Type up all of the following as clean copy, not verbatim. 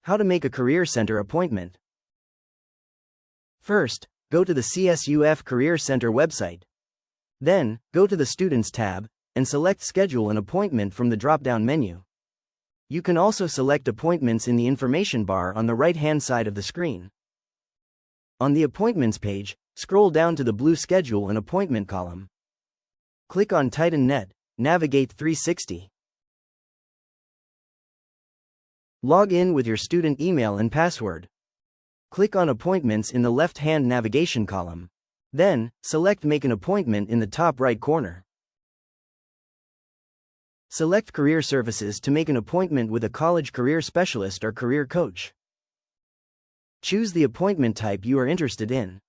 How to make a Career Center appointment. First, go to the CSUF Career Center website. Then, go to the Students tab, and select Schedule an Appointment from the drop-down menu. You can also select appointments in the information bar on the right-hand side of the screen. On the Appointments page, scroll down to the blue Schedule an Appointment column. Click on Titan Net, navigate 360. Log in with your student email and password. Click on Appointments in the left-hand navigation column. Then, select Make an Appointment in the top right corner. Select Career Services to make an appointment with a college career specialist or career coach. Choose the appointment type you are interested in.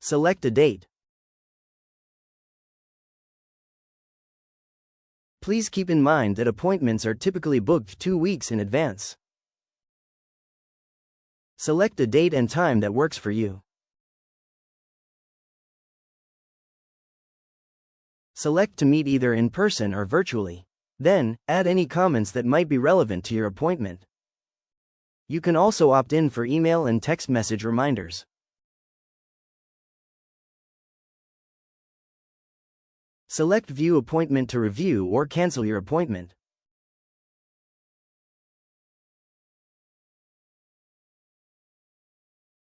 Select a date. Please keep in mind that appointments are typically booked 2 weeks in advance. Select a date and time that works for you. Select to meet either in person or virtually. Then, add any comments that might be relevant to your appointment. You can also opt in for email and text message reminders. Select View Appointment to review or cancel your appointment.